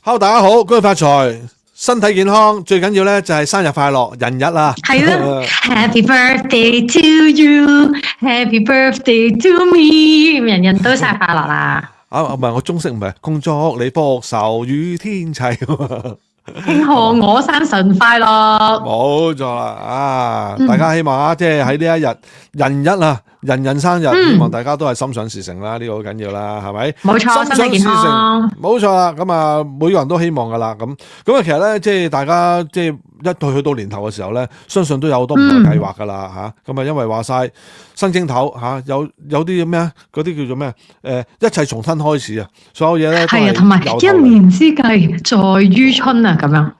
Hello， 大家好，恭喜發財，身體健康，最緊要咧就係生日快樂，人日啊！係咯，Happy birthday to you，Happy birthday to me，人人都生日快樂啦！唔係我中式唔係，恭祝你福壽與天齊。慶賀我生辰快樂，冇錯啦！大家希望啊，即係喺呢一日人日啊，人人生日，希望大家都係心想事成啦，呢個好緊要啦，係咪？冇錯，心想事成，冇錯啦。咁啊，每個人都希望噶啦，咁啊，其實咧，即係大家即係一去到年頭嘅時候咧，相信都有好多唔同嘅計劃噶啦嚇。咁啊，因為話晒新正頭嚇，有啲咩啊？嗰啲叫做咩？一切重新開始啊！所有嘢咧係啊，同埋一年之計在於春啊，咁樣。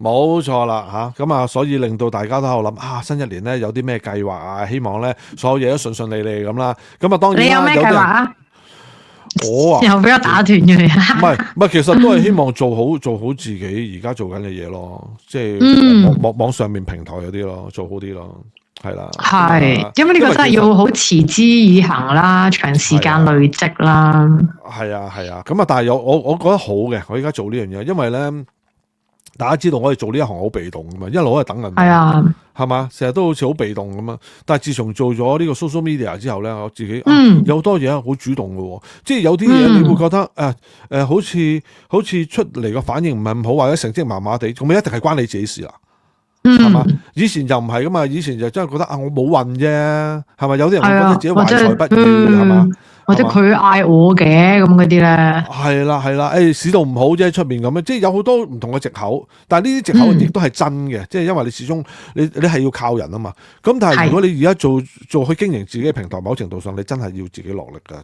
冇錯啦嚇，咁啊，所以令到大家都喺度諗啊，新一年咧有啲咩計劃啊？希望咧所有嘢都順順利利咁啦。咁啊，當然啦，你有咩計劃啊？我又俾我打斷咗你。唔係，其實都係希望做好自己而家做緊嘅嘢咯，即係網上面平台嗰啲咯，做好啲咯，係啦。係，因為呢個真係要好持之以恆啦，長時間累積啦。係啊，咁啊，但係我覺得好嘅，我而家做呢樣嘢，因為咧。大家知道我哋做呢一行好被動噶嘛，一路都係等人，係啊，係嘛，成日都好似好被動咁啊。但係自從做咗呢個 social media 之後咧，我自己有好多嘢好主動嘅，即係有啲嘢你會覺得好似出嚟個反應唔係咁好，或者成績麻麻地，咁咪一定係關你自己事啦，係嘛？以前就唔係噶嘛，以前就真係覺得我冇運啫，係咪？有啲人會覺得自己懷才不遇，係嘛？或者佢嗌我嘅咁嗰啲咧，係啦，市道唔好啫，出面咁樣，即係有好多唔同嘅藉口。但係呢啲藉口亦都係真嘅，即係因為你始終你係要靠人啊嘛。咁但係如果你而家做去經營自己嘅平台，某程度上你真係要自己落力㗎，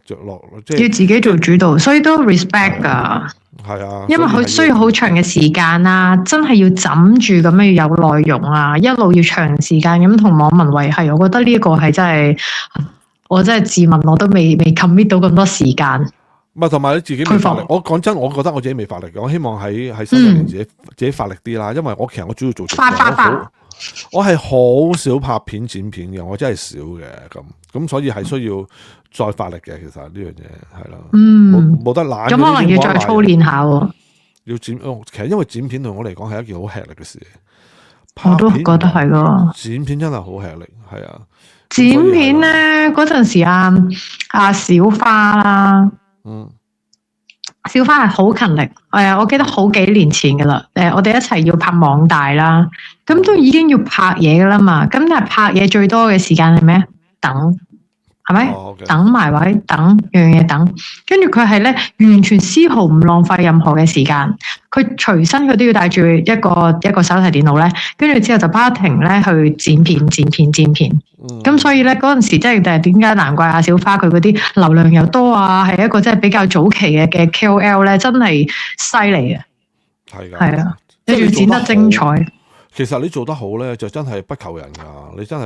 即係要自己做主導，所以都 respect 㗎。係啊，因為佢需要好長嘅時間啦，真係要枕住咁樣要有內容啊，一路要長時間咁同網民維繫。我覺得呢一個係真係。我真係自問，我都未 commit 到咁多時間。唔係，同埋你自己未發力。我講真，我覺得我自己未發力嘅。我希望喺新一年自己發力啲啦。因為其實我主要做直播，我係好少拍片剪片嘅，我真係少嘅咁，所以係需要再發力嘅。其實呢樣嘢係啦，冇得懶。咁可能要再操練下喎。要剪，其實因為剪片對我嚟講係一件好吃力嘅事。我都覺得係咯。剪片真係好吃力，係啊。剪片咧嗰陣時阿小花啦，小花係好勤力，我記得好幾年前噶啦，我哋一齊要拍網大啦，咁都已經要拍嘢噶啦嘛，咁但係拍嘢最多嘅時間係咩？等。係咪？等埋位，等樣嘢等，跟住佢係咧完全絲毫唔浪費任何嘅時間。佢隨身佢都要帶住一個手提電腦咧，跟住之後就不停咧去剪片。咁所以咧嗰陣時真係點解難怪阿小花佢嗰啲流量又多啊？係一個真係比較早期嘅 KOL 咧，真係犀利啊！係啊，跟住剪得精彩。其實你做得好咧，就真係不求人噶，你真係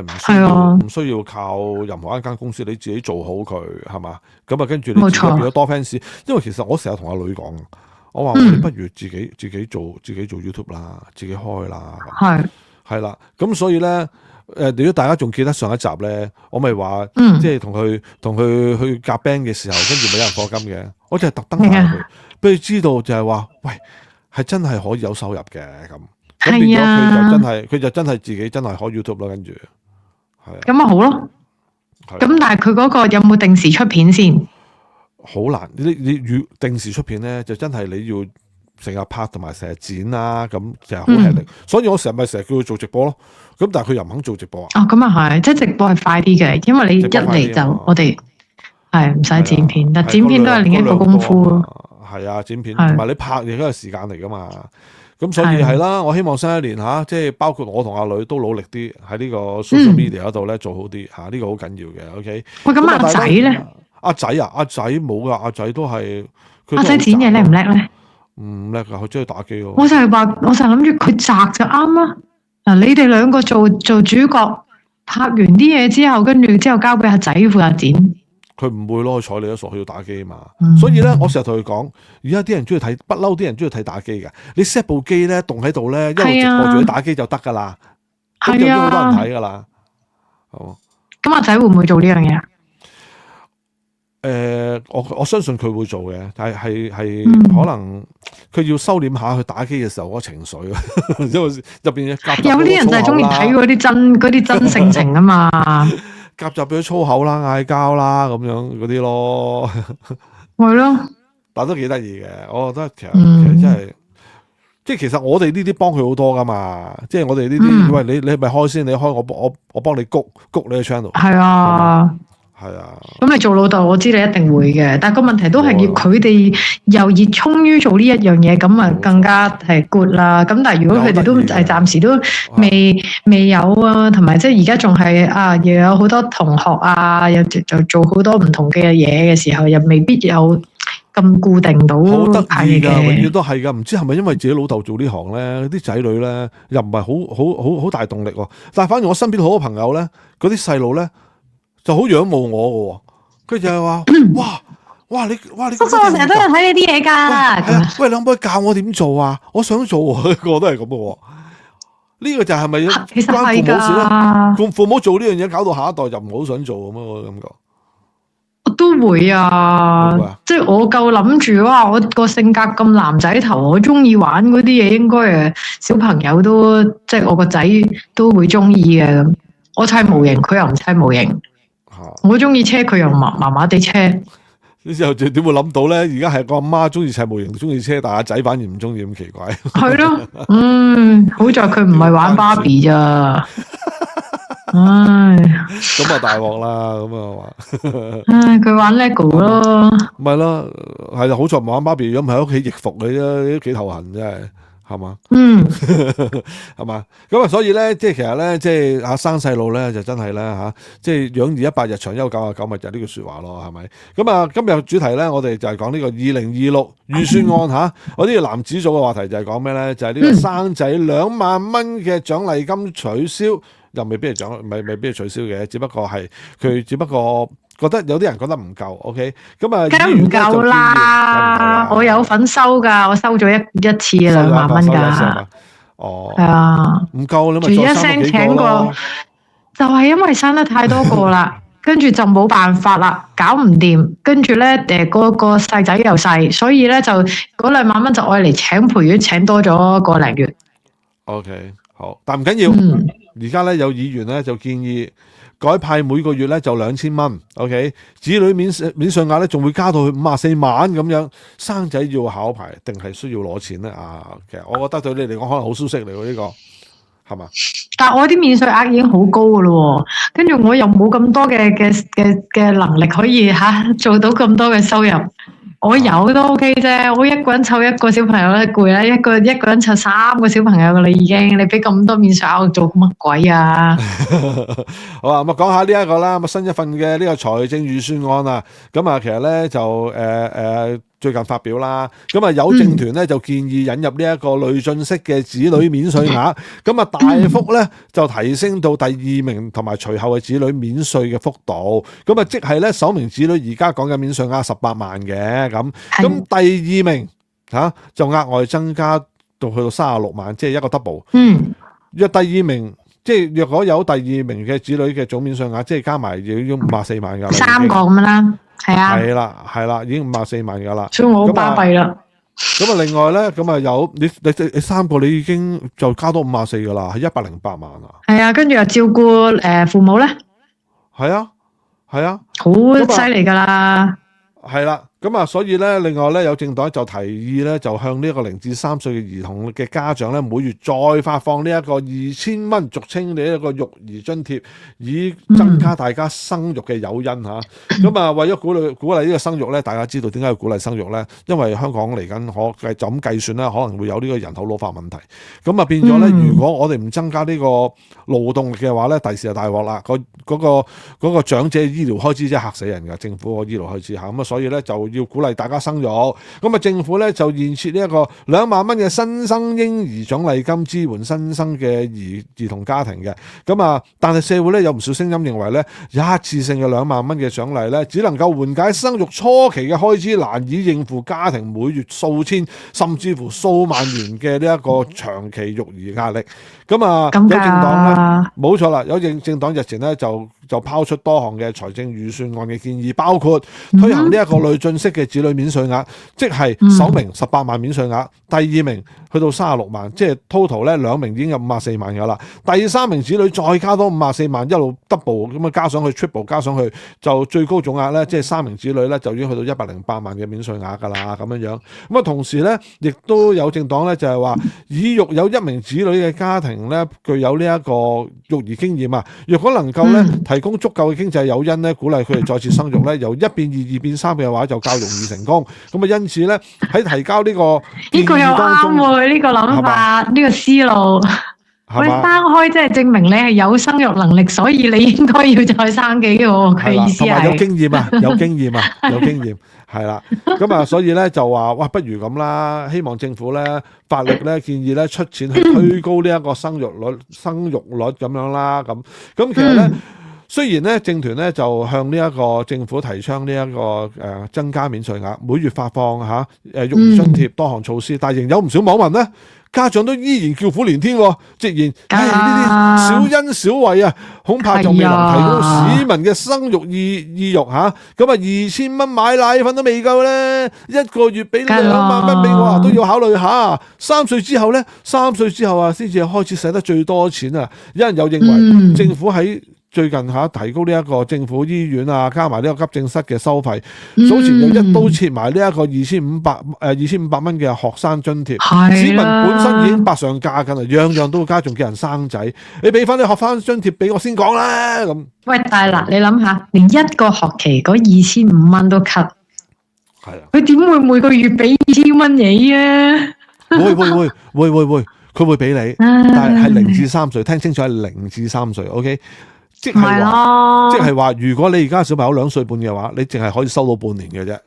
唔需要靠任何一間公司，你自己做好佢，係嘛？咁啊，跟住你自己變咗多 fans。因為其實我成日同阿女講，我話你不如自己做 YouTube 啦，自己開啦，係啦。咁所以咧，如果大家仲記得上一集咧，我咪話，即係同佢去夾 band 嘅時候，跟住咪有人課金嘅，我就係特登嗌佢，俾佢知道就係話，喂，係真係可以有收入嘅咁。咁變咗佢就真係自己真係開 YouTube 啦，跟住係啊，咁咪好咯。咁但係佢嗰個有冇定時出片先？好難，你定時出片咧，就真係你要成日拍同埋成日剪啦，咁就係好吃力。所以我成日叫佢做直播咯。咁但係佢又唔肯做直播啊。哦，咁啊係，即係直播係快啲嘅，因為你一嚟就我哋係唔使剪片，但剪片都係另一個功夫咯。係啊，剪片同埋你拍嘢嗰個時間嚟噶嘛。咁所以係啦，我希望新一年即係包括我同阿女都努力啲喺呢個 social media 嗰度咧做好啲嚇，呢個好緊要嘅。OK。喂，咁阿仔咧？阿仔冇噶，阿仔都係。阿仔剪嘢叻唔叻咧？唔叻噶，佢中意打機咯。我成日諗住佢宅就啱啦。嗱，你哋兩個做主角，拍完啲嘢之後，跟住之後交俾阿仔負責剪。佢唔會咯，睬你都傻，佢要打機嘛。所以咧，我成日同佢講，而家啲人中意睇，不嬲啲人中意睇打機嘅。你 set 部機咧，凍喺度咧，一路直播住打機就得噶啦。咁就好多人睇噶啦。好。咁阿仔會唔會做呢樣嘢啊？我相信佢會做嘅，但係可能佢要收斂下去打機嘅時候嗰個情緒，因為入邊有啲人就係中意睇嗰啲真性情啊嘛，夾雜咗粗口啦、嗌交啦咁樣嗰啲咯，係咯，但都幾得意嘅，我覺得其實真係。即係其實我哋呢啲幫佢好多噶嘛，即係我哋呢啲，喂你係咪開先？你開我幫你谷你嘅 channel。係啊，係啊。咁你做老豆，我知你一定會嘅，但係個問題都係要佢哋又熱衷於做呢一樣嘢，咁啊更加係 good 啦。咁但係如果佢哋都係暫時都未有啊，同埋即係而家仲係啊，又有好多同學啊，又就做好多唔同嘅嘢嘅時候，又未必有。咁固定到好得意㗎，永遠都係㗎。唔知係咪因為自己老豆做呢行咧，啲仔女咧又唔係好大動力喎。但係反而我身邊好多朋友咧，嗰啲細路咧就好仰慕我嘅喎。佢就係話：哇你叔叔，我成日都有睇你啲嘢㗎。喂，你可唔可以教我點做啊？我想做喎，個個都係咁嘅喎。呢個就係咪關父母事咧？父母做呢樣嘢，搞到下一代就唔好想做咁樣，我感覺。都會啊，即係我夠諗住哇！我個性格咁男仔頭，我中意玩嗰啲嘢，應該小朋友都即係我個仔都會中意嘅咁。我砌模型，佢又唔砌模型。我中意車，佢又麻麻地車。呢時候點會諗到咧？而家係個阿媽中意砌模型，中意車，但係阿仔反而唔中意，咁奇怪。係咯，好在佢唔係玩芭比咋。唉，咁啊大鑊啦，咁啊話，唉，佢玩 LEGO 咯，唔係咯，係啦，好在唔玩芭比，如果唔喺屋企易服你啫，都幾頭痕真係，係嘛，係嘛，咁啊，所以咧，即係其實咧，即係生細路咧，就真係咧吓，即係養兒100日，長憂99日，就係呢句說話咯，係咪？咁啊，今日主題咧，我哋就係講呢個2026預算案吓，我呢個男子組嘅話題就係講咩咧？就係呢個生仔2萬蚊嘅獎勵金取消。又未必係未必係取消嘅，只不過係佢只不過覺得有啲人覺得唔夠 ，OK？ 咁啊，梗唔夠啦！我有份收㗎，我收咗一次2萬蚊㗎。哦，係啊，唔夠你咪再生幾個咯。就係因為生得太多個啦，跟住就冇辦法啦，搞唔掂。跟住咧個細仔又細，所以咧就嗰2萬蚊就愛嚟請陪月，請多咗個零月。OK， 好，但唔緊要。而家咧有議員咧就建議改派每個月咧就2000蚊 ，OK， 子女免稅額咧仲會加到去54萬咁樣。生仔要考牌定係需要攞錢咧？啊，其實我覺得對你嚟講可能好消息嚟喎，呢個係嘛？但係我啲免稅額已經好高噶咯，跟住我又冇咁多嘅能力可以做到咁多嘅收入。我有都 OK 啫，我一個人湊一個小朋友咧攰啦，一個人湊3個小朋友噶啦已經，你俾咁多免稅額我做乜鬼啊？好啊，咁啊講下呢一個啦，咁新一份嘅呢個財政預算案啊，咁啊其實咧就最近發表啦，咁啊有政團咧就建議引入呢一個累進式嘅子女免稅額，咁啊大幅咧就提升到第2名同埋隨後嘅子女免稅嘅幅度，咁啊即係咧首名子女而家講嘅免稅額18萬嘅，咁第2名就額外增加到去到36萬，即係一個 double。若第2名即係若果有第2名嘅子女嘅總免稅額，即係加埋要54萬㗎啦，3個咁樣啦。係啦，已經54萬噶啦，所以我好巴閉啦。咁啊，另外咧，咁啊有你3個，你已經就加多54噶啦，係108萬啊。係啊，跟住又照顧父母咧。係啊，好犀利噶啦。係啦。咁啊，所以咧，另外咧，有政黨就提議咧，就向呢一個0至3歲嘅兒童嘅家長咧，每月再發放呢一個2000蚊，俗稱呢一個育兒津貼，以增加大家生育嘅誘因嚇。咁啊，為咗鼓勵呢個生育咧，大家知道點解要鼓勵生育咧？因為香港嚟緊就咁計算咧，可能會有呢個人口老化問題。咁啊變咗咧，如果我哋唔增加呢個勞動力嘅話咧，第時就大鑊啦。嗰個長者醫療開支真係嚇死人㗎，政府個醫療開支嚇。咁啊，所以咧就要鼓勵大家生育，咁啊政府咧就現設呢一個2萬蚊嘅新生嬰兒獎勵金，支援新生嘅兒童家庭嘅。咁啊，但係社會咧有唔少聲音認為咧，一次性嘅2萬蚊嘅獎勵咧，只能夠緩解生育初期嘅開支，難以應付家庭每月數千甚至乎數萬元嘅呢一個長期育兒壓力。咁啊，有政黨咧，冇錯啦，有政黨日前咧就拋出多項嘅財政預算案嘅建議，包括推行呢一個累進式式嘅子女免稅額，即係首名18萬免稅額，第二名去到36萬，即係 total 咧2名已經有54萬㗎啦。第三名子女再加多54萬，一路 double 咁啊加上去 triple 加上去，就最高總額咧，即係3名子女咧就已經去到108萬嘅免稅額㗎啦，咁樣樣。咁啊同時咧，亦都有政黨咧就係話，已育有1名子女嘅家庭咧，具有呢一個育兒經驗啊，若果能夠咧提供足夠嘅經濟誘因咧，鼓勵佢哋再次生育咧，由1變2，2變3嘅話就較容易成功。咁啊，因此咧喺提交呢個建議當中，呢個諗法，呢個思路，喂，生開即係證明你係有生育能力，所以你應該要再生幾個。佢意思係同埋有經驗啊，有經驗啊，有經驗。係啦，咁啊，所以咧就話哇，不如咁啦，希望政府咧法律咧建議咧出錢去推高呢一個生育率咁樣啦，咁其實咧。雖然咧政團咧就向呢一個政府提倡呢一個增加免稅額，每月發放育兒津貼多項措施，但係仍有唔少網民咧家長都依然叫苦連天，直言呢啲小恩小惠啊，恐怕就未能提高市民嘅生育意欲嚇。咁啊2000蚊買奶粉都未夠咧，一個月俾2萬蚊俾我啊，都要考慮下。3歲之後咧，3歲之後啊，先至開始使得最多錢啊。有人又認為政府喺最近提高呢一個政府醫院啊，加埋呢個急症室嘅收費，早前又一刀切埋呢一個2500蚊嘅學生津貼，市民本身已經百上加緊啦，樣樣都加，仲叫人生仔，你俾翻啲學生津貼俾我先講啦咁。喂，但係嗱，你諗下，連一個學期嗰2500蚊都 cut， 係啊，佢點會每個月俾2000蚊你啊？會，佢會俾你，但係0至3歲，聽清楚係0至3歲 ，OK。即係話，如果你而家小朋友2歲半嘅話，你淨係可以收到半年嘅啫。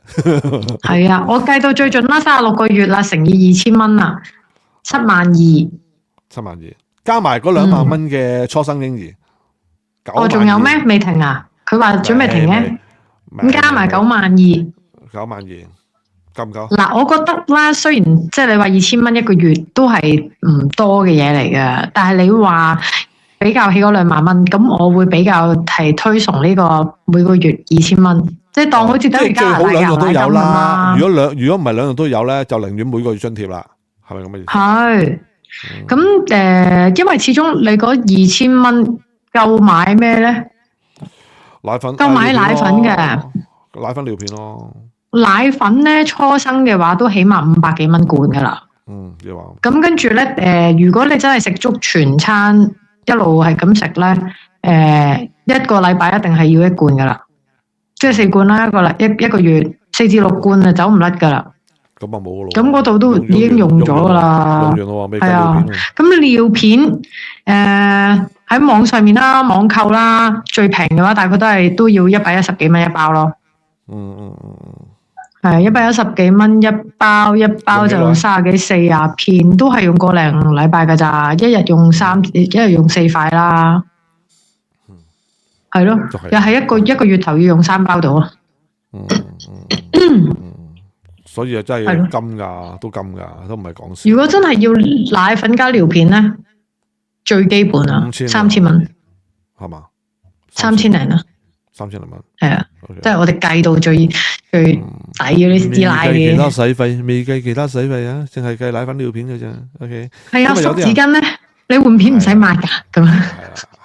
係啊，我計到最盡啦，36個月啦，乘以2000蚊啦，72000。72000，加埋嗰2萬蚊嘅初生嬰兒。哦，仲有咩？未停啊？佢話準備停嘅。咁加埋92000。92000，夠唔夠？嗱，我覺得啦，雖然即係你話2000蚊一個月都係唔多嘅嘢嚟嘅，但係你話。比較起嗰2萬蚊，咁我會比較係推崇呢個每個月2000蚊，即係當好似等於加拿大最好2樣都有啦。如果唔係2樣都有咧，就寧願每個月津貼啦，係咪咁嘅意思？係。咁因為始終你嗰2000蚊夠買咩咧？奶粉。夠買奶粉嘅。奶粉尿片咯。奶粉咧，初生嘅話都起碼500幾蚊罐噶啦。你話。咁跟住咧，如果你真係食足全餐。一路係咁食咧，一個禮拜一定係要1罐噶啦，即係4罐啦，一個月4至6罐就走唔甩噶啦。咁啊冇咯。咁嗰度都已經用咗噶啦。用完啦，係啊。咁尿片喺網上面啦，網購啦，最平嘅話大概都要110幾蚊一包咯。係110幾蚊一包，一包就30幾40片，都係用個零禮拜噶咋，一日用4塊啦。係咯，又係一個月頭要用3包到咯。所以真係金噶，都金噶，都唔係講笑。如果真係要奶粉加尿片咧，最基本啊，3000蚊，係嘛？3000零啊，3000零蚊。係啊，即係我哋計到最抵嗰啲支奶嘅。未計其他使費，未計其他使費啊，淨係計奶粉尿片嘅啫。OK。係啊，濕紙巾咧，你換片唔使抹噶，咁啊。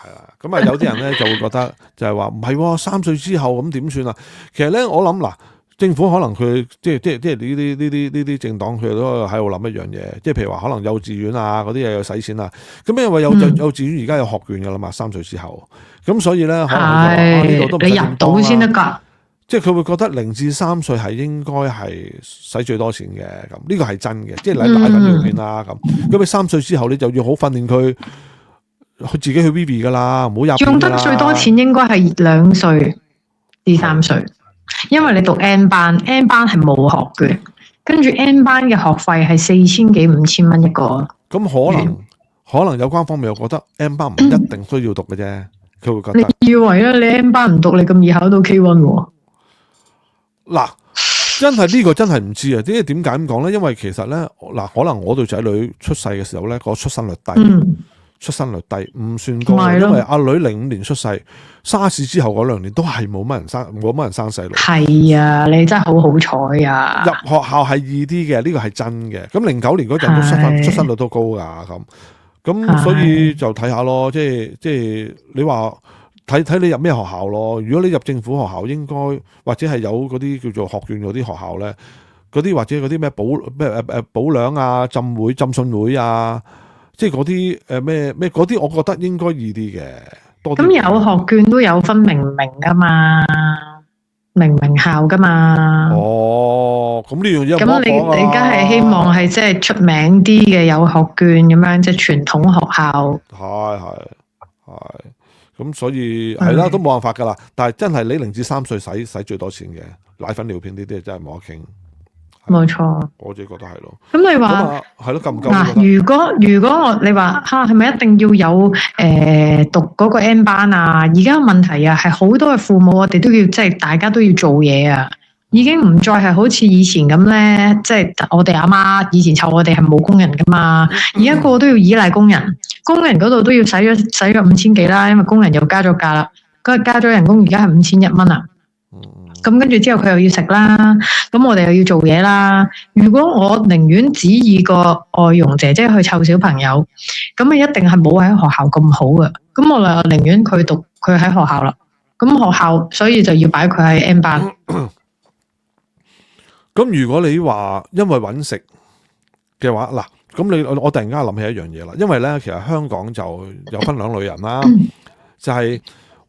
係啦，咁啊有啲人咧就會覺得就係話唔係3歲之後咁點算啊？其實咧我諗嗱。政府可能佢即係呢啲政黨佢都喺度諗一樣嘢，即係譬如話可能幼稚園啊嗰啲嘢要使錢啊，咁因為幼稚園而家有學券噶啦嘛，3歲之後，咁所以咧可能呢度都唔使咁多啦。你入到先得㗎，即係佢會覺得0至3歲係應該係使最多錢嘅，咁呢個係真嘅，即係奶粉尿片啦咁。咁你3歲之後你就要好訓練佢自己去 VB 噶啦，唔好入。用得最多錢應該係2歲至3歲。因為你讀 N 班，N 班係冇學券，跟住 N 班嘅學費係4000幾5000蚊一個。咁可能有關方面又覺得 N 班唔一定需要讀嘅啫，佢會覺得。你以為啊？你 N 班唔讀，你咁易考到 K1 喎？嗱，真係呢個真係唔知啊！點解咁講咧？因為其實咧，嗱，可能我對仔女出世嘅時候咧，個出生率低。出生率低，唔算高，因為阿女05年出世，沙士之後嗰2年都係冇乜人生細路。係啊，你真係好好彩啊！入學校係易啲嘅，呢個係真嘅。咁09年嗰陣都出生率都高㗎，咁所以就睇下咯，即係你話睇你入咩學校咯。如果你入政府學校，應該或者係有嗰啲叫做學券嗰啲學校咧，嗰啲或者嗰啲咩保良啊、浸信會啊。即係嗰啲咩嗰啲，我覺得應該易啲嘅，多啲。咁有學券都有分明噶嘛，名校噶嘛。哦，咁呢樣嘢咁你而家係希望係即係出名啲嘅有學券咁樣，即係傳統學校。係，咁所以係啦，都冇辦法噶啦。但係真係你0至3歲使最多錢嘅奶粉尿片呢啲真係冇得傾。冇錯，我自己覺得係咯。咁你話係咯，夠唔夠？如果你話係咪一定要有讀嗰個 N 班啊？而家問題啊，係好多嘅父母，我哋都要即係大家都要做嘢啊，已經唔再係好似以前咁咧，即係我哋阿媽以前湊我哋係冇工人噶嘛，而家個個都要依賴工人，工人嗰度都要使咗5000幾啦，因為工人又加咗價啦，加咗人工而家係5100蚊啊。咁跟住之後佢又要食啦，咁我哋又要做嘢啦。如果我寧願只以個外傭姐姐去湊小朋友，咁啊一定係冇喺學校咁好嘅。咁我就寧願佢喺學校啦。咁學校所以就要擺佢喺 N 班。咁如果你話因為揾食嘅話，嗱，咁我突然間諗起一樣嘢啦。因為咧，其實香港就有分兩類人啦，就係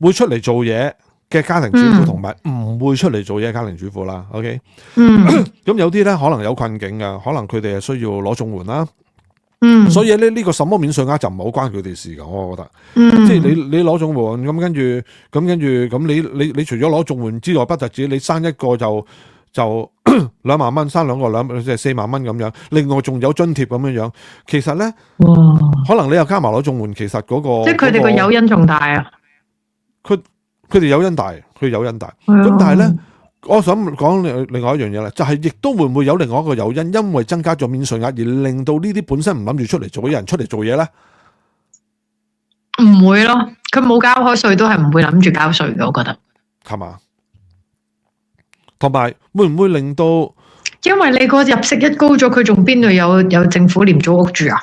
會出嚟做嘢嘅家庭主婦同埋唔會出嚟做嘢嘅家庭主婦啦 ，OK，咁有啲咧可能有困境噶，可能佢哋係需要攞綜援啦，所以咧呢個什麼免稅額就唔係好關佢哋事噶，我覺得，即係你攞綜援咁跟住咁你除咗攞綜援之外，不特止你生一個就2萬蚊，生兩個即係4萬蚊咁樣，另外仲有津貼咁樣樣，其實咧，可能你又加埋攞綜援，其實嗰個即係佢哋個誘因仲大啊，佢哋誘因大，咁但係咧，我想講另外一樣嘢咧，就係亦都會唔會有另外一個誘因，因為增加咗免稅額而令到呢啲本身唔諗住出嚟做嘅人出嚟做嘢咧？唔會咯，佢冇交開稅都係唔會諗住交稅嘅，我覺得係嘛？同埋會唔會令到？因為你個入息一高咗，佢仲邊度有政府廉租屋住啊？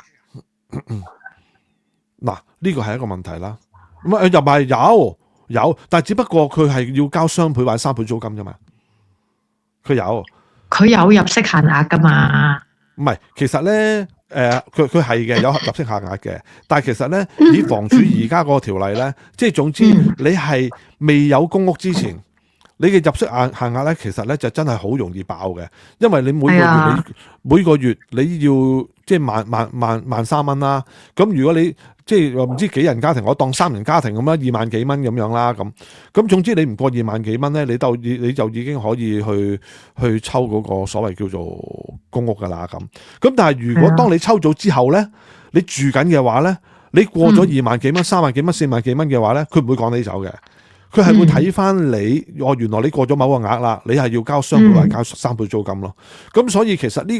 嗱，呢個係一個問題啦。咁又唔係有，但係只不過佢係要交2倍或者3倍租金啫嘛。佢有入息限額噶嘛？唔係，其實咧，佢係嘅，有入息限額嘅。但係其實咧，以房署而家嗰個條例咧，即係總之你係未有公屋之前，你嘅入息限額咧，其實咧就真係好容易爆嘅，因為你每個月你要即係萬3蚊啦。咁如果你即係唔知幾人家庭，我當3人家庭咁啦，2萬幾蚊咁樣啦，咁總之你唔過2萬幾蚊咧，你就已經可以去抽嗰個所謂叫做公屋噶啦咁。咁但係如果當你抽咗之後咧，你住緊嘅話咧，你過咗2萬幾蚊、3萬幾蚊、4萬幾蚊嘅話咧，佢唔會趕你走嘅。佢係會睇翻你，原來你過咗某個額啦，你係要交2倍或者交3倍租金咯。咁所以其實呢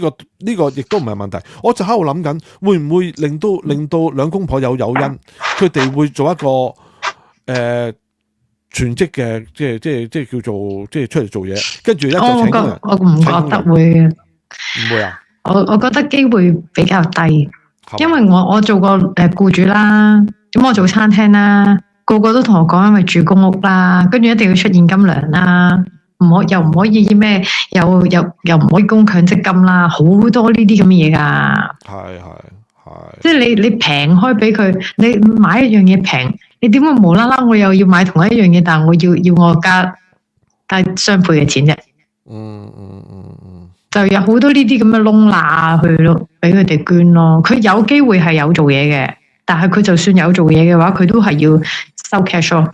個亦都唔係問題。我就喺度諗緊，會唔會令到兩公婆有誘因，佢哋會做一個全職嘅，即係叫做即係出嚟做嘢，跟住一就請工人。我唔覺得會，唔會啊？我覺得機會比較低，因為我做過僱主啦，咁我做餐廳啦。個個都同我講，因為住公屋啦，跟住一定要出現金糧啦，又唔可以咩，又唔可以供強積金啦，好多呢啲咁嘅嘢噶。係，即係你平開俾佢，你買一樣嘢平，你點會無啦啦我又要買同一樣嘢，但係我要我加雙倍嘅錢啫？就有好多呢啲咁嘅窿罅去咯，俾佢哋捐咯。佢有機會係有做嘢嘅，但係佢就算有做嘢嘅話，佢都係要收 cash 咯。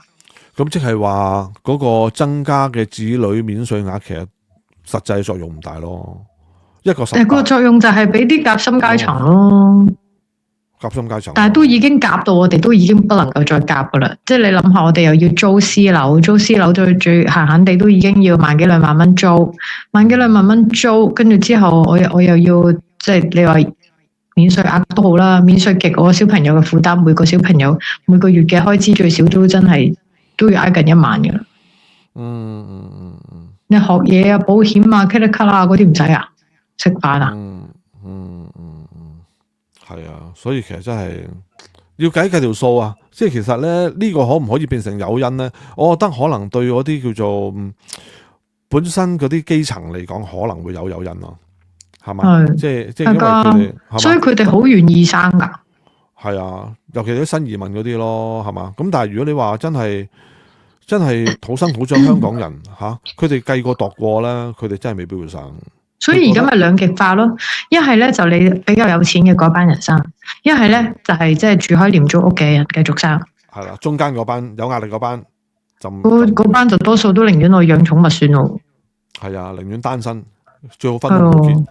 咁即係話嗰個增加嘅子女免稅額，其實實際作用唔大咯。個作用就係俾啲夾心階層咯。夾心階層，但係都已經夾到我哋都已經不能夠再夾噶啦。即係你諗下，我哋又要租私樓，租私樓最閒地都已經要1幾2萬蚊租，1幾2萬蚊租，跟住之後我又要即係你話免稅額都好啦，免稅極我小朋友嘅負擔，每個小朋友每個月嘅開支最少都真係都要挨近1萬㗎啦。你學嘢啊、保險啊、credit card 啊嗰啲唔使啊，食飯啊。係啊，所以其實真係要計條數啊。即係其實咧，呢個可唔可以變成誘因咧？我覺得可能對嗰啲叫做本身嗰啲基層嚟講，可能會有誘因咯，係嘛？即係因為佢哋，所以佢哋好願意生㗎。係啊，尤其啲新移民嗰啲咯，係嘛？咁但係如果你話真係土生土長香港人佢哋計過度過咧，佢哋真係未必會生。所以而家咪兩極化咯，一係咧就你比較有錢嘅嗰班人生，一係咧就係即係住開廉租屋嘅人繼續生。係啦，中間嗰班有壓力嗰班嗰班就多數都寧願我養寵物算咯。係啊，寧願單身，最好分都冇結。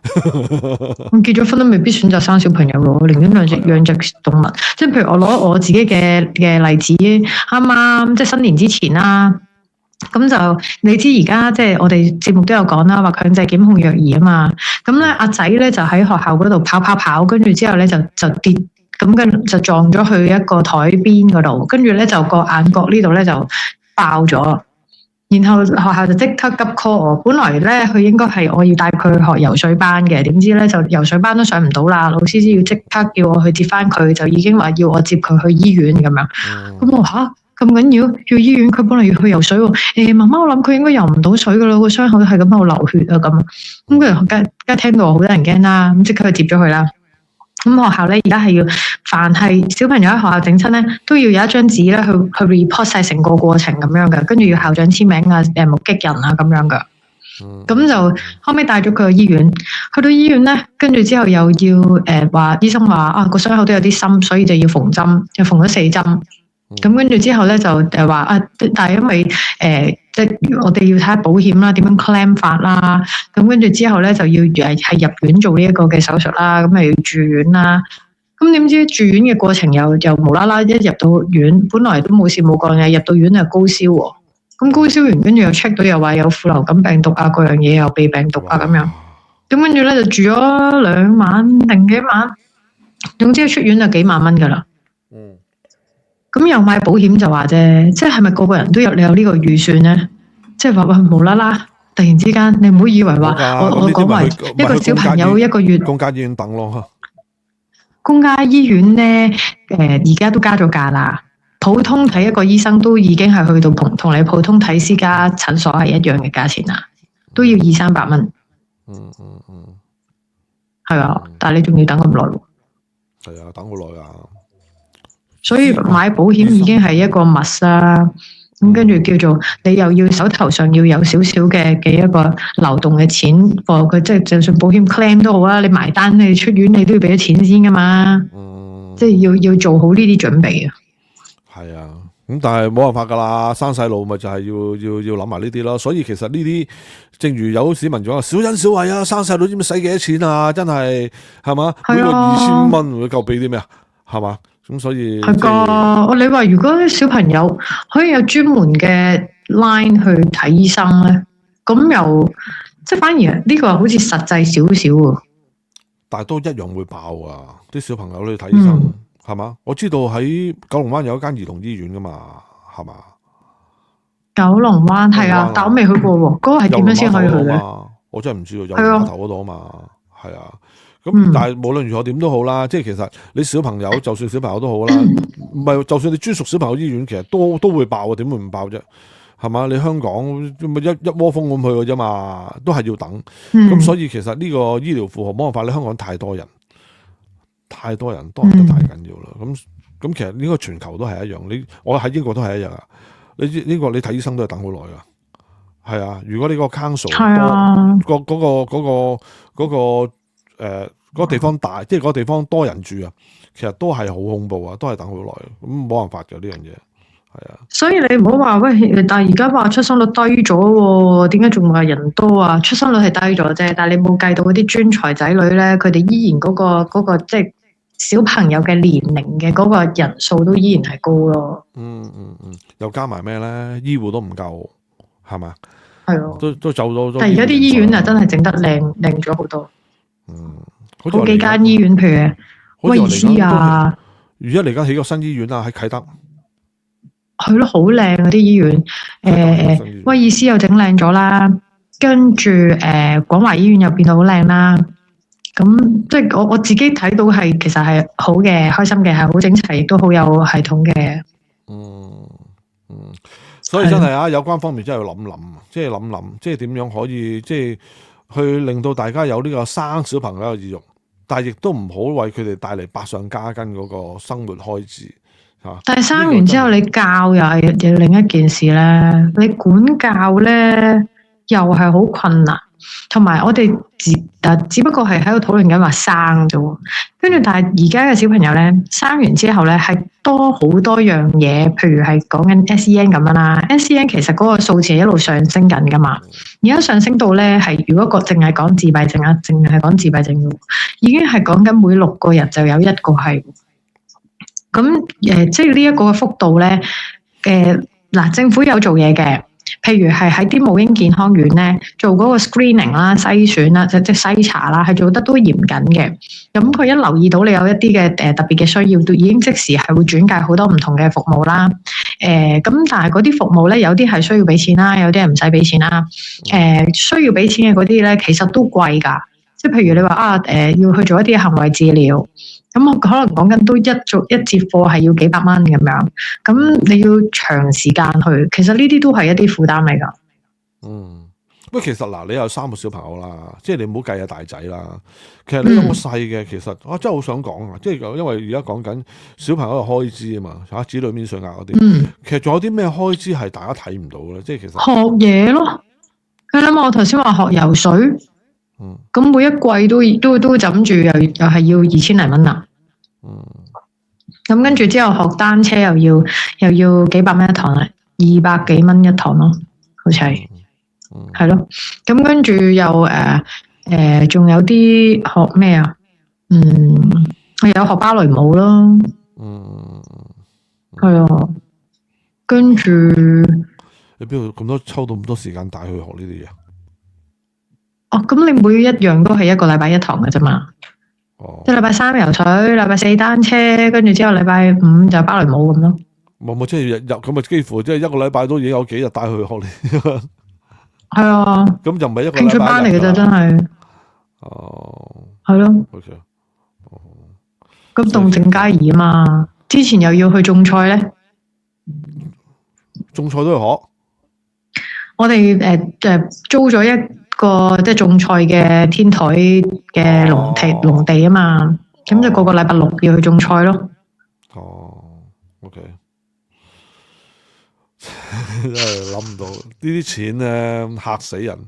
我結咗婚都未必選擇生小朋友咯，我寧願養隻動物。即係譬如我攞我自己嘅例子，啱啱即係新年之前啦。咁就你知而家即係我哋節目都有講啦，話強制檢控虐兒啊嘛。咁咧阿仔咧就喺學校嗰度跑，跟住之後咧就跌，咁跟住就撞咗去一個台邊嗰度，跟住咧就個眼角呢度咧就爆咗。然後學校就即刻急 call 我，本來咧佢應該係我要帶佢去學游水班嘅，點知咧就游水班都上唔到啦，老師先要即刻叫我去接翻佢，就已經話要我接佢去醫院咁樣。咁我吓？咁緊要醫院，佢本來要去游水喎。媽媽，我諗佢應該游唔到水噶啦，個傷口係咁喺度流血啊咁。咁佢梗係聽到好多人驚啦，咁即刻去接咗佢啦。咁學校咧而家係要，凡係小朋友喺學校整親咧，都要有一張紙咧去 report 晒成個過程咁樣嘅，跟住要校長簽名啊、目擊人啊咁樣嘅。咁就後尾帶咗佢去醫院，去到醫院咧，跟住之後又要話醫生話啊個傷口都有啲深，所以就要縫針，又縫咗4針。咁跟住之後咧就話啊，但係因為即係我哋要睇下保險啦，點樣 claim 法啦。咁跟住之後咧就要係入院做呢一個嘅手術啦，咁又要住院啦。咁點知住院嘅過程又無啦啦一入到院，本來都冇事冇幹嘅，入到院又高燒喎。咁高燒完跟住又 check 到又話有副流感病毒啊，各樣嘢又鼻病毒啊咁樣。咁跟住咧就住咗2晚定幾晚，總之出院就幾萬蚊噶啦。咁又買保險就話啫，即係咪個個人都有你有呢個預算咧？即係話無啦啦，突然之間，你唔好以為話我講話一個小朋友一個月公家醫院等咯。公家醫院咧，而家都加咗價啦。普通睇一個醫生都已經係去到同你普通睇私家診所係一樣嘅價錢啦，都要200-300蚊。係啊，但係你仲要等咁耐喎。係啊，等好耐啊。所以買保險已經係一個 must 啦，咁跟住叫做你又要手頭上要有少少嘅一個流動嘅錢，佢即係就算保險 claim 都好啦，你埋單你出院你都要俾咗錢先噶嘛，即係要做好呢啲準備啊。係啊，咁但係冇辦法噶啦，生細路咪就係要諗埋呢啲咯。所以其實呢啲，正如有市民講，小恩小惠啊，生細路知唔知使幾多錢啊？真係係嘛，每個2000蚊會夠俾啲咩啊？係嘛？咁所以係噶，你話如果小朋友可以有專門嘅 line 去睇醫生咧，咁又即係反而呢個好似實際少少喎。但係都一樣會爆啊！啲小朋友去睇醫生係嘛？我知道喺九龍灣有一間兒童醫院噶嘛，係嘛？九龍灣係啊，但我未去過喎。嗰個係點樣先可以去咧？我真係唔知道，有碼頭嗰度啊嘛，係啊。咁但係無論如何點都好啦，即係其實你小朋友就算小朋友都好啦，唔係就算你專屬小朋友醫院，其實都會爆啊，點會唔爆啫？係嘛？你香港咪一窩蜂咁去嘅啫嘛，都係要等。咁所以其實呢個醫療負荷冇辦法，你香港太多人多人得太緊要啦。咁其實呢個全球都係一樣，我喺英國都係一樣啊。你英國你睇醫生都係等好耐噶，係啊。如果你個 council 嗰個地方大，即係嗰個地方多人住啊，其實都係好恐怖啊，都係等好耐，咁冇辦法嘅呢樣嘢，係啊。所以你唔好話喂，但係而家話出生率低咗喎，點解仲話人多啊？出生率係低咗啫，但係你冇計到嗰啲專才仔女咧，佢哋依然嗰個即係小朋友嘅年齡嘅嗰個人數都依然係高咯。又加埋咩咧？醫護都唔夠，係嘛？係咯，都走咗。但係而家啲醫院啊，真係整得靚咗好多。好幾間醫院，譬如威爾斯啊，而家嚟緊起個新醫院啊，喺啟德。係咯，好靚嗰啲醫院。威爾斯又整靚咗啦，跟住廣華醫院又變到好靚啦。咁即係我自己睇到係其實係好嘅，開心嘅，係好整齊，亦都好有系統嘅。所以真係啊，有關方面真係要諗諗，即係點樣可以即係去令到大家有呢個生小朋友嘅意欲，但係亦都唔好為佢哋帶嚟百上加斤嗰個生活開支。但係生完之後你教又係另一件事咧，你管教咧又係好困難，同埋我哋只不過係喺度討論緊話生啫，跟住但係而家嘅小朋友咧生完之後咧係多好多樣嘢，譬如係講緊 SEN 咁樣啦，SEN 其實嗰個數字係一路上升緊噶嘛，而家上升到咧係如果淨係講自閉症啊，淨係講自閉症嘅，已經係講緊每6個人就有一個係。咁即係呢一個嘅幅度咧，嗱，政府有做嘢嘅，譬如係喺啲母嬰健康院咧做嗰個 screening 啦、篩選啦、即係篩查啦，係做得都嚴謹嘅。咁佢一留意到你有一啲嘅特別嘅需要，都已經即時係會轉介好多唔同嘅服務啦。咁但係嗰啲服務咧，有啲係需要俾錢啦，有啲係唔使俾錢啦。需要俾錢嘅嗰啲咧，其實都貴㗎。即係譬如你話要去做一啲行為治療。咁我可能講緊都一節課係要幾百蚊咁樣，咁你要長時間去，其實呢啲都係一啲負擔嚟噶。不過其實嗱，你有3個小朋友啦，即係你唔好計大仔啦。其實你有個細嘅，其實我真係好想講啊，即係因為而家講緊小朋友嘅開支啊嘛，子女免稅額嗰啲。其實仲有啲咩開支係大家睇唔到咧？即係其實學嘢咯，你諗下我頭先話學游水。咁每一季都枕住又係要2000零蚊啦。咁跟住之後學單車又要幾百蚊一堂啦，200幾蚊一堂咯，好似係。係咯。咁跟住又仲有啲學咩啊？我有學芭蕾舞咯。係啊。跟住你邊度咁多抽到咁多時間帶佢學呢啲嘢？咁你每一樣都係1個禮拜1堂嘅啫嘛，即係禮拜3游水，禮拜4單車，跟住之後禮拜5就芭蕾舞咁咯。冇即係日咁啊，幾乎即係1個禮拜都已經有幾日帶佢學呢？係啊，咁就唔係一個興趣班嚟嘅啫，真係。係咯。咁動靜皆宜啊嘛，之前又要去種菜咧。種菜都要學。我哋租咗一個即係種菜嘅天台嘅農地啊嘛，咁就個禮拜6要去種菜咯。OK， 真係諗唔到呢啲錢咧嚇死人。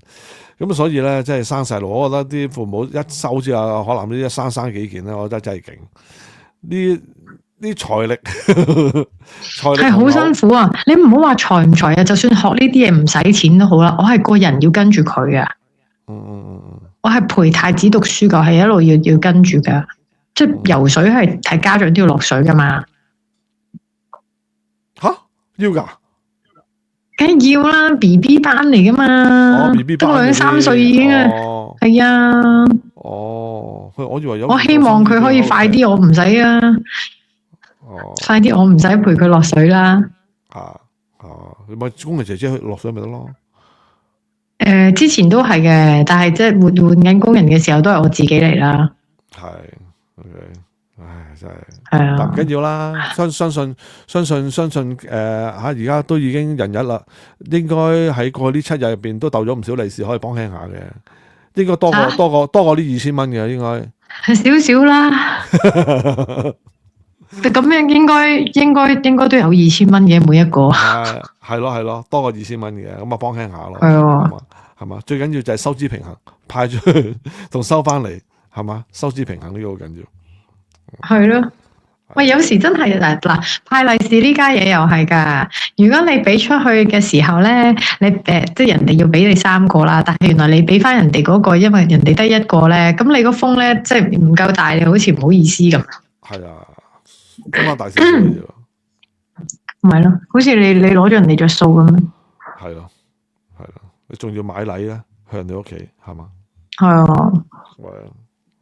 咁所以咧，即係生細路，我覺得啲父母一收之後，可能呢一生幾件咧，我覺得真係勁。呢財力係好辛苦啊！你唔好話財唔財啊，就算學呢啲嘢唔使錢都好啦。我係個人要跟住佢啊。我係陪太子讀書噶，係一路要跟住噶。即係游水係家長都要落水噶嘛。要噶？梗係要啦 ，BB 班嚟噶嘛。BB 班都2-3歲已經啊。係啊。我以為有。我希望佢可以快啲，我唔使啊。快啲，我唔使陪佢落水啦。你咪工人姐姐去落水咪得咯。之前都係嘅，但係即係換緊工人嘅時候，都係我自己嚟啦。係 ，OK， 真係。係啊。但唔緊要啦，相信而家都已經人日啦，應該喺過去呢7日入邊都鬥咗唔少利是，可以幫輕下嘅。應該多過呢2000蚊嘅，應該。係少少啦。咁樣應該都有2000蚊嘅每一個。係咯，多過2000蚊嘅，咁啊幫輕下咯。係嘛，最緊要就係收支平衡，派出去同收翻嚟，係嘛，收支平衡呢個好緊要。係咯。喂，有時真係嗱派利是呢家嘢又係噶。如果你俾出去嘅時候咧，你即係人哋要俾你3個啦，但係原來你俾翻人哋嗰個，因為人哋得1個咧，咁你個封咧即係唔夠大，你好似唔好意思咁。係啊。咁啊，大少少嘅啫，唔係咯，好似你攞咗人哋着數咁樣。係咯，你仲要買禮咧，去人哋屋企係嘛？係啊。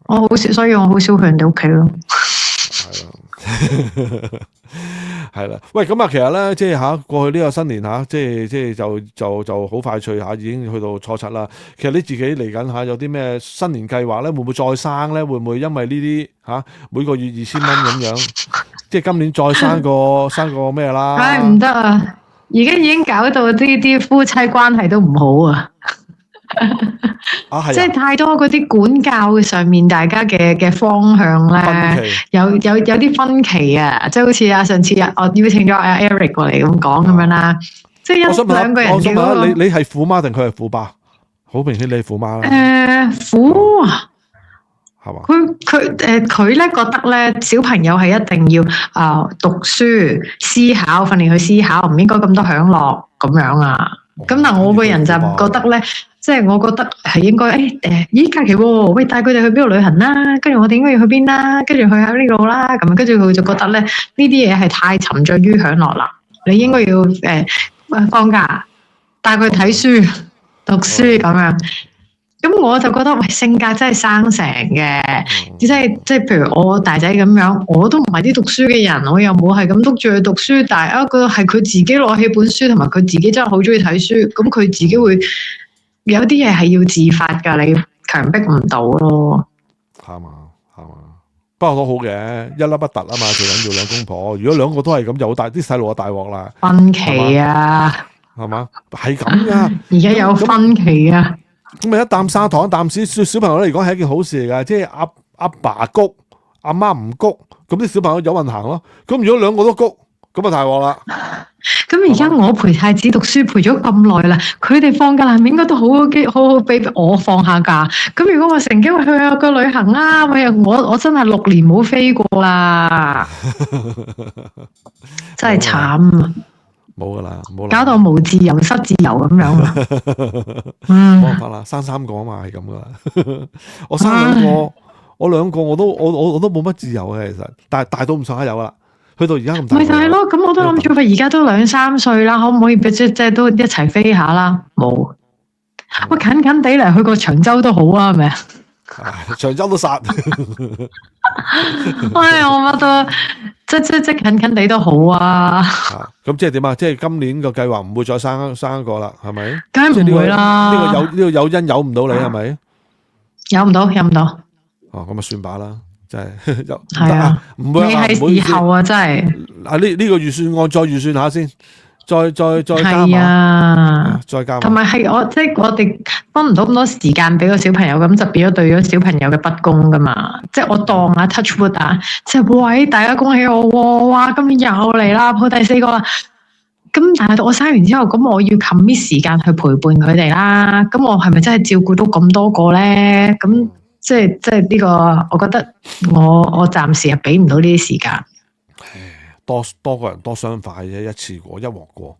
我好少，所以我好少去人哋屋企咯。係啦，喂，咁啊，其實咧，即係過去呢個新年即係就好快脆已經去到初七啦。其實你自己嚟緊有啲咩新年計劃咧？會唔會再生咧？會唔會因為呢啲每個月2000蚊咁樣，即係今年再生個咩啦？唉，唔得啊！而家已經搞到啲夫妻關係都唔好啊！即係太多嗰啲管教上面大家嘅方向咧，有啲分歧啊！即係好似上次我邀請咗阿 Eric 過嚟咁講咁樣啦，即係兩個人嘅嗰個。你係虎媽定佢係虎爸？好明顯你係虎媽啦。虎啊，係嘛？佢咧覺得咧，小朋友係一定要讀書、思考、訓練佢思考，唔應該咁多享樂咁樣啊。咁但我個人就覺得咧。即係我覺得係應該咦假期喎，喂帶佢哋去邊度旅行啦，跟住我哋應該要去邊啦，跟住去下呢度啦，咁跟住佢就覺得咧呢啲嘢係太沉醉於享樂啦，你應該要放假帶佢睇書、讀書咁樣。咁我就覺得喂性格真係生成嘅，即係譬如我大仔咁樣，我都唔係啲讀書嘅人，我又冇係咁督住佢讀書，但係係佢自己攞起本書，同埋佢自己真係好中意睇書，咁佢自己會。有啲嘢係要自發㗎，你強迫唔到咯。係嘛，不過都好嘅，一粒不突啊嘛，最緊要兩公婆。如果兩個都係咁，就好大啲細路就大鑊啦。分歧啊，係嘛，係咁噶。而家有分歧啊。咁咪一啖砂糖，一啖小朋友嚟講係一件好事嚟㗎，即係阿爸谷，阿媽唔谷，咁啲小朋友有運行咯。咁如果兩個都谷，咁啊大鑊啦。咁而家我陪太子讀書陪咗咁耐啦，佢哋放假係咪應該都好俾我放下假？咁如果我乘機去下個旅行啦，我真係6年冇飛過啦，真係慘啊！冇噶啦，搞到無自由失自由咁樣。冇辦法啦，生3個啊嘛，係咁噶啦。我生2個，我2個我都冇乜自由嘅，其實，但係大到唔上下有啦。去到而家咁大，咪就係咯，咁我都諗住佢而家都2-3歲啦，可唔可以即係都一齊飛下啦？冇，喂近地嚟去個長洲都好啊，係咪啊？長洲都殺，哎呀，我覺得即近地都好啊。咁即係點啊？即係今年個計劃唔會再生一個啦，係咪？梗係唔會啦。呢個誘因有唔到你係咪？有唔到。哦，咁啊算罷啦。真係係啊，唔會你係時候啊，真係呢個預算案再預算下先，再加碼啊，再加碼。同埋係我哋分唔到咁多時間俾個小朋友，咁就變咗對咗小朋友嘅不公噶嘛。即係我當啊 touch wood 啊，即係喂大家恭喜我喎，哇今年又嚟啦，抱第4個啦。咁但係我生完之後，咁我要 commit 時間去陪伴佢哋啦。咁我係咪真係照顧到咁多個咧？咁即係呢個，我覺得我暫時係俾唔到呢啲時間。多個人多雙快啫，一次過一鑊過。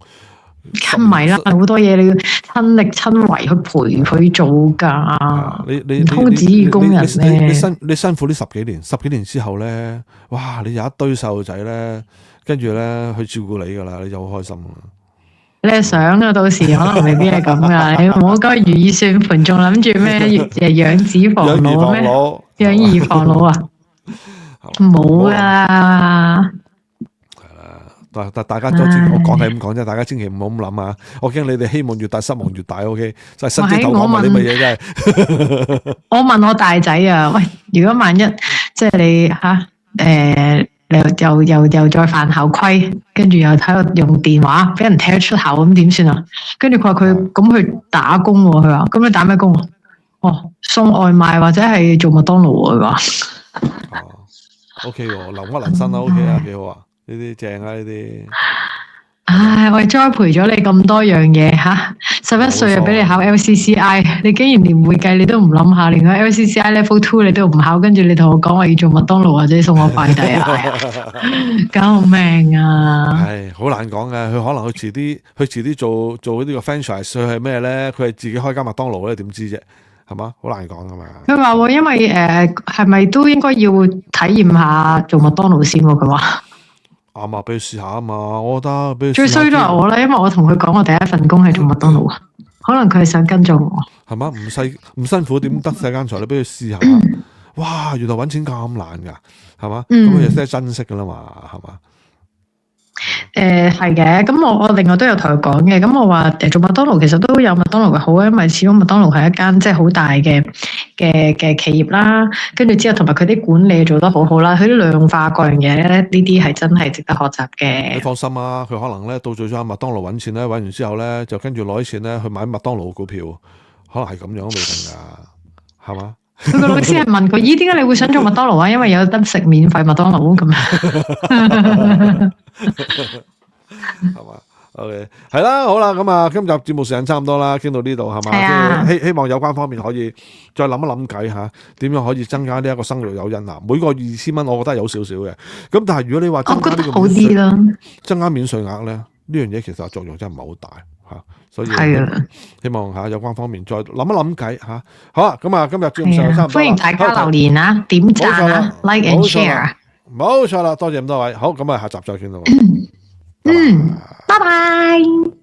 唔係啦，好多嘢你要親力親為去陪佢做噶。你唔通指意工人咩？你辛苦呢10幾年之後咧，哇！你有一堆細路仔咧，跟住咧去照顧你噶啦，你就好開心啦。你係想啊，到時可能未必係咁噶。你唔好咁如意算盤，仲諗住咩養子防老咩？養兒防老啊？冇啊！但大家都知，我講係咁講啫，大家千祈唔好咁諗啊！我驚你哋希望越大，失望越大。OK，就係新機頭講埋啲乜嘢真係。我問我大仔啊，喂，如果萬一即係你你又再犯校規，跟住又喺度用電話俾人踢出校，咁點算啊？跟住佢話佢咁去打工喎，佢話咁你打咩工啊？哦，送外賣或者係做麥當勞喎，佢話。OK 喎，留屈能伸啦 ，OK 啊，幾好啊！呢啲正啊，呢啲。唉，我栽培咗你咁多樣嘢吓，11歲就俾你考 LCCI，你竟然連會計你都唔諗下，連個 LCCI Level 2你都唔考，跟住你同我講話要做麥當勞或者送我快遞啊，救命啊！係好難講嘅，佢可能佢遲啲做呢個 franchise，佢係咩咧？佢係自己開間麥當勞咧，點知啫？係嘛，好難講噶嘛。佢話因為係咪都應該要體驗下做麥當勞先？佢話。啱啊，俾佢試下啊嘛，我覺得俾佢。最衰都係我啦，因為我同佢講我第一份工係做麥當勞啊，可能佢係想跟咗我。係嘛，唔辛苦點得世間財？你俾佢試下，哇，原來揾錢咁難㗎，係嘛？咁嗯佢就識得珍惜㗎啦嘛，係嘛？係嘅，咁我另外都有同佢講嘅，咁我話做麥當勞其實都有麥當勞嘅好，因為始終麥當勞係一間即係好大嘅企業啦，跟住之後同埋佢啲管理做得好好啦，佢啲量化各樣嘢咧，呢啲係真係值得學習嘅。你放心啊，佢可能咧到最終喺麥當勞揾錢咧，揾完之後咧就跟住攞啲錢咧去買麥當勞嘅股票，可能係咁樣都未定㗎，係嘛？佢個老師係問佢：咦，點解你會想做麥當勞啊？因為有得食免費麥當勞咁。係嘛？OK， 係啦，好啦，咁啊，今集節目時間差唔多啦，傾到呢度係嘛？係啊，希望有關方面可以再諗一諗計嚇，點樣可以增加呢一個生育誘因啊？每個2000蚊，我覺得有少少嘅。咁但係如果你話我覺得好啲啦，增加免稅額咧，呢樣嘢其實作用真係唔係好大嚇，所以希望嚇有關方面再諗一諗計嚇。好啦，咁啊，今日節目時間差唔多啦，歡迎大家留言啊，點讚啊 ，like and share。冇錯啦，多謝咁多位。好，咁啊，下集再見啦。拜拜。